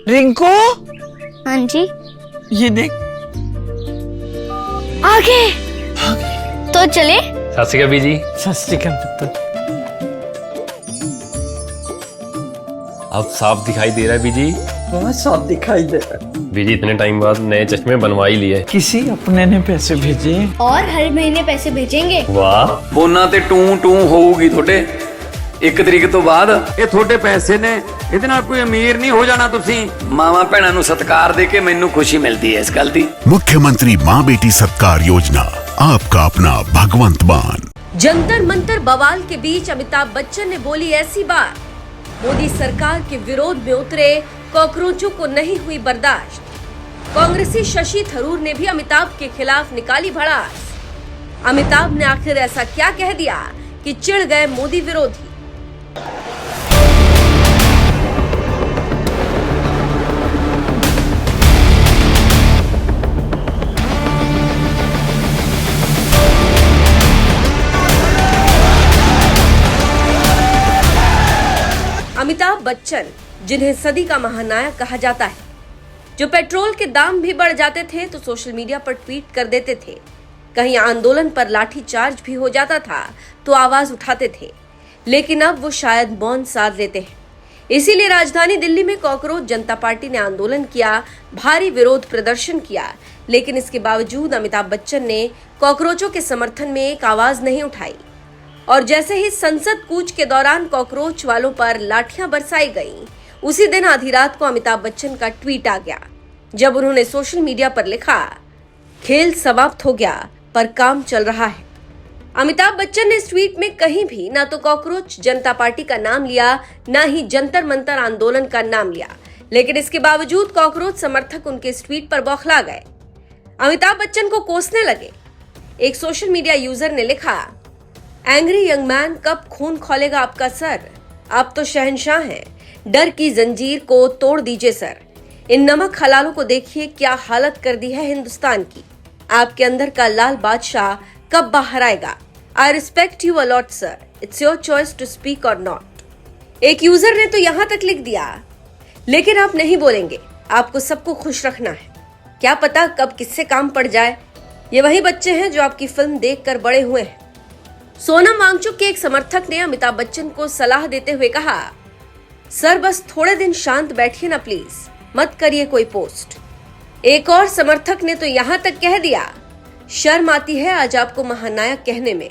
रिंकू, हाँ जी। ये देख। आगे तो चले। सत श्री अकाल बीजी। सत श्री अकाल पुत्र। अब साफ दिखाई दे रहा है बीजी। बहुत साफ दिखाई दे रहा है। बीजी इतने टाइम बाद नए चश्मे बनवा ही लिए। किसी अपने ने पैसे भेजे और हर महीने पैसे भेजेंगे। वाह। फोना ते टू टू होਊਗੀ ਤੁਹਾਡੇ 1 ਤਰੀਕ ਤੋਂ ਬਾਅਦ। ਇਹ ਤੁਹਾਡੇ ਪੈਸੇ ਨੇ, ਇਹਦੇ ਨਾਲ ਕੋਈ ਅਮੀਰ ਨਹੀਂ ਹੋ ਜਾਣਾ ਤੁਸੀਂ। ਮਾਵਾਂ ਭੈਣਾਂ ਨੂੰ ਸਤਿਕਾਰ ਦੇ ਕੇ ਮੈਨੂੰ ਖੁਸ਼ੀ ਮਿਲਦੀ ਹੈ ਇਸ ਗੱਲ ਦੀ। मुख्यमंत्री माँ बेटी सत्कार योजना, आपका अपना भगवंत मान। जंतर मंतर बवाल के बीच अमिताभ बच्चन ने बोली ऐसी बात। मोदी सरकार के विरोध में उतरे कॉकरोचों को नहीं हुई बर्दाश्त। कांग्रेसी शशि थरूर ने भी अमिताभ के खिलाफ निकाली भड़ास। अमिताभ ने आखिर ऐसा क्या कह दिया कि चिढ़ गए मोदी विरोधी। अमिताभ बच्चन, जिन्हें सदी का महानायक कहा जाता है, जो पेट्रोल के दाम भी बढ़ जाते थे तो सोशल मीडिया पर ट्वीट कर देते थे, कहीं आंदोलन पर लाठीचार्ज भी हो जाता था तो आवाज उठाते थे, लेकिन अब वो शायद मौन साध लेते हैं। इसीलिए राजधानी दिल्ली में कॉकरोच जनता पार्टी ने आंदोलन किया, भारी विरोध प्रदर्शन किया, लेकिन इसके बावजूद अमिताभ बच्चन ने कॉकरोचों के समर्थन में एक आवाज नहीं उठाई। और जैसे ही संसद कूच के दौरान कॉकरोच वालों पर लाठियां बरसाई गईं, उसी दिन आधी रात को अमिताभ बच्चन का ट्वीट आ गया, जब उन्होंने सोशल मीडिया पर लिखा, खेल समाप्त हो गया पर काम चल रहा है। अमिताभ बच्चन ने इस ट्वीट में कहीं भी ना तो कॉकरोच जनता पार्टी का नाम लिया, ना ही जंतर मंतर आंदोलन का नाम लिया, लेकिन इसके बावजूद कॉकरोच समर्थक उनके इस ट्वीट पर बौखला गए, अमिताभ बच्चन को कोसने लगे। एक सोशल मीडिया यूजर ने लिखा, एंग्री यंग मैन, कब खून खोलेगा आपका सर? आप तो शहंशाह हैं, डर की जंजीर को तोड़ दीजिए सर। इन नमक हलालों को देखिए क्या हालत कर दी है हिंदुस्तान की। आपके अंदर का लाल बादशाह कब बाहर आएगा? I respect you a lot sir, it's your choice to speak or not. एक यूजर ने तो यहां तक लिख दिया, लेकिन आप नहीं बोलेंगे, आपको सबको खुश रखना है, क्या पता कब किससे काम पड़ जाए। ये वही बच्चे हैं जो आपकी फिल्म देखकर बड़े हुए हैं। सोनम वांगचुक के एक समर्थक ने अमिताभ बच्चन को सलाह देते हुए कहा, सर बस थोड़े दिन शांत बैठिए ना प्लीज, मत करिए कोई पोस्ट। एक और समर्थक ने तो यहां तक कह दिया, शर्म आती है आज आपको महानायक कहने में।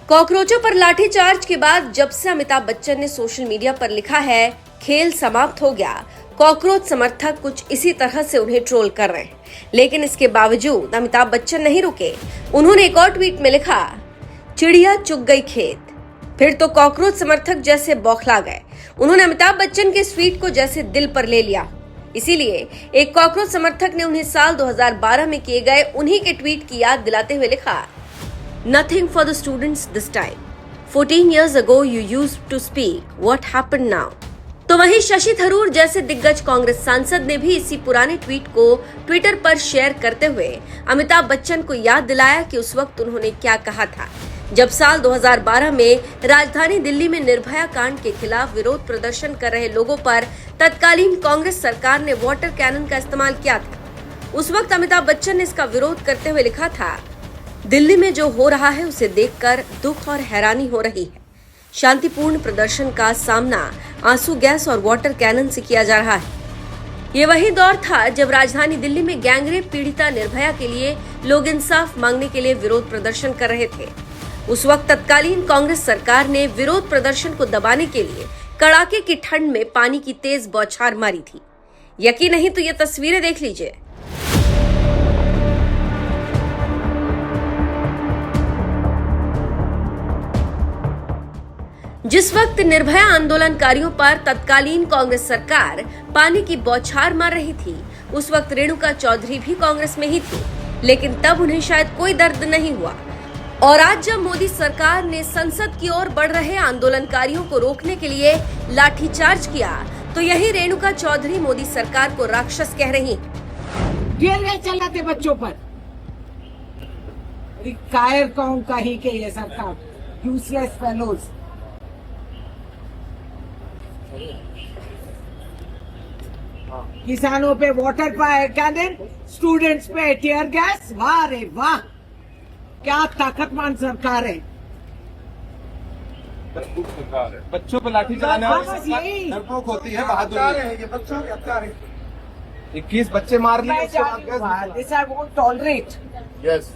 कॉकरोचों पर लाठीचार्ज के बाद जब से अमिताभ बच्चन ने सोशल मीडिया पर लिखा है खेल समाप्त हो गया, कॉकरोच समर्थक कुछ इसी तरह से उन्हें ट्रोल कर रहे हैं। लेकिन इसके बावजूद अमिताभ बच्चन नहीं रुके। उन्होंने एक और ट्वीट में लिखा, चिड़िया चुग गई खेत। फिर तो कॉकरोच समर्थक जैसे बौखला गए। उन्होंने अमिताभ बच्चन के ट्वीट को जैसे दिल पर ले लिया। इसीलिए एक कॉकरोच समर्थक ने उन्हें साल 2012 में किए गए उन्हीं के ट्वीट की याद दिलाते हुए लिखा, nothing for the students this time, 14 years ago you used to speak, what happened now? तो वहीं शशि थरूर जैसे दिग्गज कांग्रेस सांसद ने भी इसी पुराने ट्वीट को ट्विटर पर शेयर करते हुए अमिताभ बच्चन को याद दिलाया कि उस वक्त उन्होंने क्या कहा था, जब साल 2012 में राजधानी दिल्ली में निर्भया कांड के खिलाफ विरोध प्रदर्शन कर रहे लोगों पर तत्कालीन कांग्रेस सरकार ने वाटर कैनन का इस्तेमाल किया था। उस वक्त अमिताभ बच्चन ने इसका विरोध करते हुए लिखा था, दिल्ली में जो हो रहा है उसे देखकर दुख और हैरानी हो रही है। शांतिपूर्ण प्रदर्शन का सामना आंसू गैस और वाटर कैनन से किया जा रहा है। ये वही दौर था जब राजधानी दिल्ली में गैंगरेप पीड़िता निर्भया के लिए लोग इंसाफ मांगने के लिए विरोध प्रदर्शन कर रहे थे। उस वक्त तत्कालीन कांग्रेस सरकार ने विरोध प्रदर्शन को दबाने के लिए कड़ाके की ठंड में पानी की तेज बौछार मारी थी। यकीन नहीं तो ये तस्वीरें देख लीजिए। जिस वक्त निर्भया आंदोलनकारियों पर तत्कालीन कांग्रेस सरकार पानी की बौछार मार रही थी, उस वक्त रेणुका चौधरी भी कांग्रेस में ही थी, लेकिन तब उन्हें शायद कोई दर्द नहीं हुआ। और आज जब मोदी सरकार ने संसद की ओर बढ़ रहे आंदोलनकारियों को रोकने के लिए लाठीचार्ज किया, तो यही रेणुका चौधरी मोदी सरकार को राक्षस कह रही। चलाते बच्चों पर कायर कौन कही के ये सरकार, यूजलेस फेलोज। किसानों पे वाटर कैनन, स्टूडेंट्स पे टीयर गैस। वाह रे वाह, क्या ताकतमान सरकार है। बच्चों पर लाठी चलाने बस यही। डरपोक होती है बहादुरी। ये बच्चों के हत्यारे 21 बच्चे मार लिए। This I won't tolerate yes,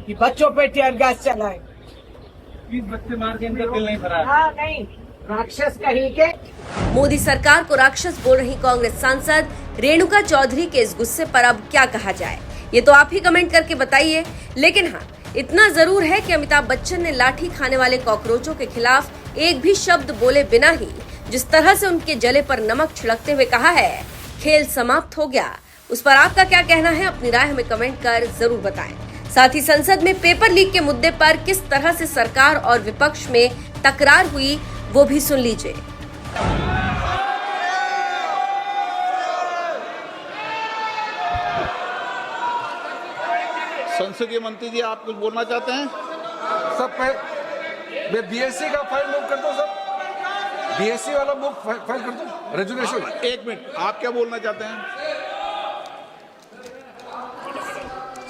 कि बच्चों पे टीयर गैस चलाए। 20 बच्चे मार के इनका दिल नहीं भरा। हाँ नहीं, राक्षस कहीं के। मोदी सरकार को राक्षस बोल रही कांग्रेस सांसद रेणुका चौधरी के इस गुस्से पर अब क्या कहा जाए, ये तो आप ही कमेंट करके बताइए। लेकिन हाँ, इतना जरूर है कि अमिताभ बच्चन ने लाठी खाने वाले कॉकरोचों के खिलाफ एक भी शब्द बोले बिना ही जिस तरह से उनके जले पर नमक छिड़कते हुए कहा है, खेल समाप्त हो गया। उस पर आपका क्या कहना है, अपनी राय हमें कमेंट कर जरूर बताएं। साथ ही संसद में पेपर लीक के मुद्दे पर किस तरह से सरकार और विपक्ष में तकरार हुई, वो भी सुन लीजिए। संसदीय मंत्री जी, आप कुछ बोलना चाहते हैं? सब मैं बीएससी का फाइल मूव कर दो। सब बीएससी वाला मूव फाइल कर दो। रेजुलेशन। एक मिनट, आप क्या बोलना चाहते हैं?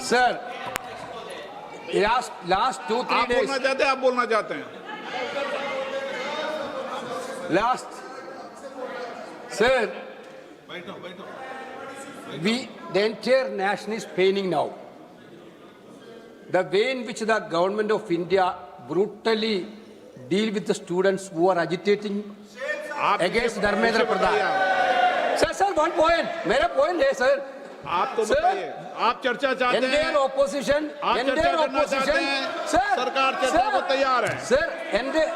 सर, लास्ट 2-3 आप बोलना चाहते हैं? आप बोलना चाहते हैं? Last, sir, the entire nation is paining now. The way in which the government of India brutally deal with the students who are agitating against Dharmendra Pradhan. Sir, one point. मेरा point है, sir. आप तो बताइए, आप चर्चा चाहते हैं? Entire opposition, आप चर्चा करना चाहते हैं? सरकार चर्चा को तैयार है। Sir,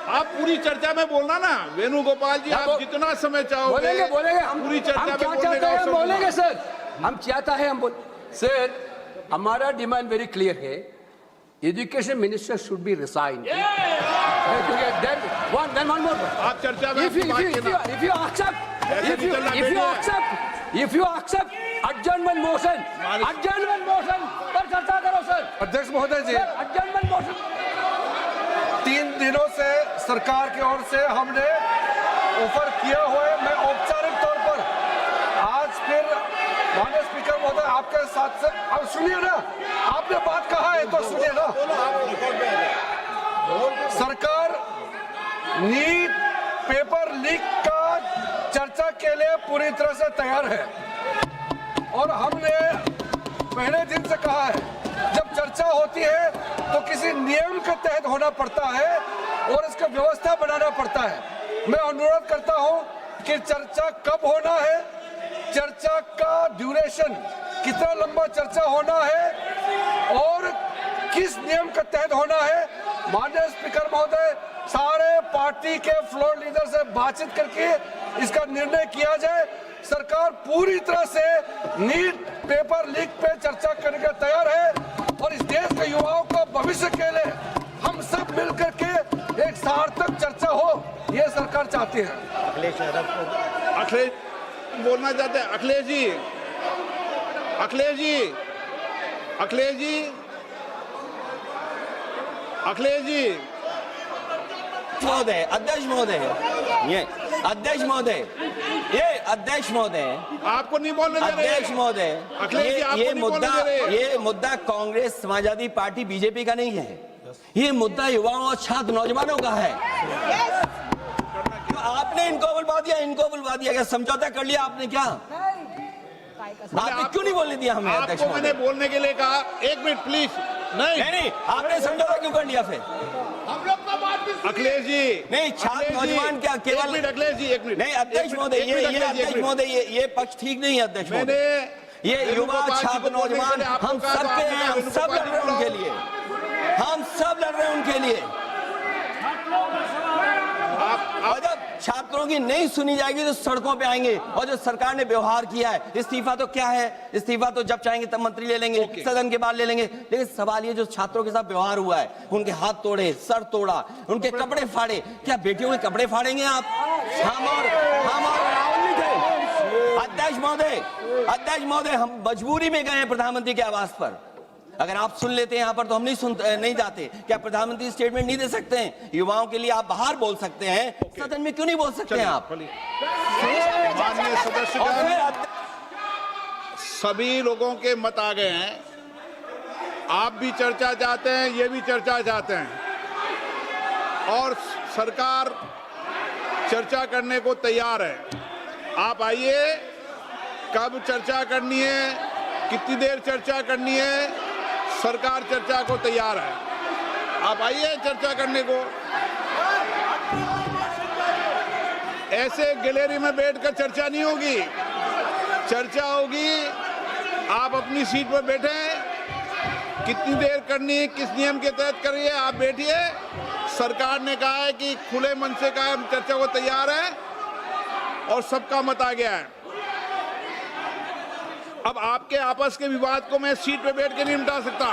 आप पूरी चर्चा में बोलना ना, वेणुगोपाल जी, आप जितना समय चाहोगे बोलेंगे हम पूरी चर्चा में बोलने का हम अवसर बोलेंगे दूंगा। सर, हम चाहता है हम बोल। सर, हमारा डिमांड वेरी क्लियर है, education minister should be resign. Then one more. आप चर्चा में if you accept adjournment motion पर चर्चा करो सर। अध्यक्ष महोदय जी, adjournment motion 3 दिनों से सरकार की ओर से हमने ऑफर किया हुआ है। मैं औपचारिक तौर पर आज फिर माननीय स्पीकर महोदय आपके साथ से, अब सुनिए ना, आपने बात कहा है तो सुनिए ना। सरकार नीट पेपर लीक का चर्चा के लिए पूरी तरह से तैयार है और हमने पहले दिन से कहा है, जब चर्चा होती है तो किसी नियम के तहत होना पड़ता है और इसका व्यवस्था बनाना पड़ता है। मैं अनुरोध करता हूं कि चर्चा कब होना है, चर्चा का ड्यूरेशन, कितना लंबा चर्चा होना है और किस नियम के तहत होना है, माननीय स्पीकर महोदय सारे पार्टी के फ्लोर लीडर से बातचीत करके इसका निर्णय किया जाए। सरकार पूरी तरह से नीट पेपर लीक पे चर्चा करने के तैयार है और इस देश के युवाओं का भविष्य के लिए हम सब मिलकर के एक सार्थक चर्चा हो, ये सरकार चाहती है। अखिलेश बोलना चाहते हैं? अखिलेश जी, अखिलेश जी, अखिलेश जी, अखिलेश जी, महोदय, अध्यक्ष महोदय, ये अध्यक्ष महोदय, ये अध्यक्ष महोदय, आपको नहीं बोलने दे रहे। अध्यक्ष महोदय, अखिलेश जी, आपको नहीं बोलने दे रहे। ये मुद्दा कांग्रेस, समाजवादी पार्टी, बीजेपी का नहीं है। ये मुद्दा युवाओं और छात्र नौजवानों का है। तो आपने इनको बुलवा दिया, क्या समझौता कर लिया आपने? क्या आपने क्यों नहीं बोलने दिया हमें? अध्यक्ष आपको मैंने बोलने के लिए कहा। एक मिनट प्लीज। नहीं, आपने समझौता क्यों कर लिया फिर? अखिलेश जी, नहीं, छात्र नौजवान क्या केवल? अखिलेश जी, एक मिनट। नहीं, अध्यक्ष महोदय, अध्यक्ष महोदय, ये पक्ष ठीक नहीं है। अध्यक्ष महोदय, ये युवा छात्र नौजवान हम सबके हैं, हम सब लड़ रहे हैं उनके लिए, हम सब लड़ रहे हैं उनके लिए। और जब छात्रों की नहीं सुनी जाएगी तो सड़कों पे आएंगे। और जो सरकार ने व्यवहार किया है, इस्तीफा तो क्या है, इस्तीफा तो जब चाहेंगे तब मंत्री ले लेंगे, सदन के बाद ले लेंगे। लेकिन सवाल ये, जो छात्रों के साथ व्यवहार हुआ है, उनके हाथ तोड़े, सर तोड़ा, उनके कपड़े फाड़े, क्या बेटियों के कपड़े फाड़ेंगे आप? हम और राहुल जी थे। अध्यक्ष महोदय, हम मजबूरी में गए हैं प्रधानमंत्री के आवास पर। अगर आप सुन लेते हैं यहाँ पर तो हम नहीं जाते। क्या प्रधानमंत्री स्टेटमेंट नहीं दे सकते हैं? युवाओं के लिए आप बाहर बोल सकते हैं, सदन में क्यों नहीं बोल सकते हैं आप? माननीय सदस्यगण, सभी लोगों के मत आ गए हैं। आप भी चर्चा चाहते हैं, ये भी चर्चा चाहते हैं और सरकार चर्चा करने को तैयार है। आप आइए, कब चर्चा करनी है, कितनी देर चर्चा करनी है, सरकार चर्चा को तैयार है। आप आइए चर्चा करने को। ऐसे गैलरी में बैठकर चर्चा नहीं होगी, चर्चा होगी। आप अपनी सीट पर बैठे, कितनी देर करनी है, किस नियम के तहत करिए, आप बैठिए। सरकार ने कहा है कि खुले मन से कहा है, चर्चा को तैयार है और सबका मत आ गया है। अब आपके आपस के विवाद को मैं सीट पे बैठ के नहीं मिटा सकता।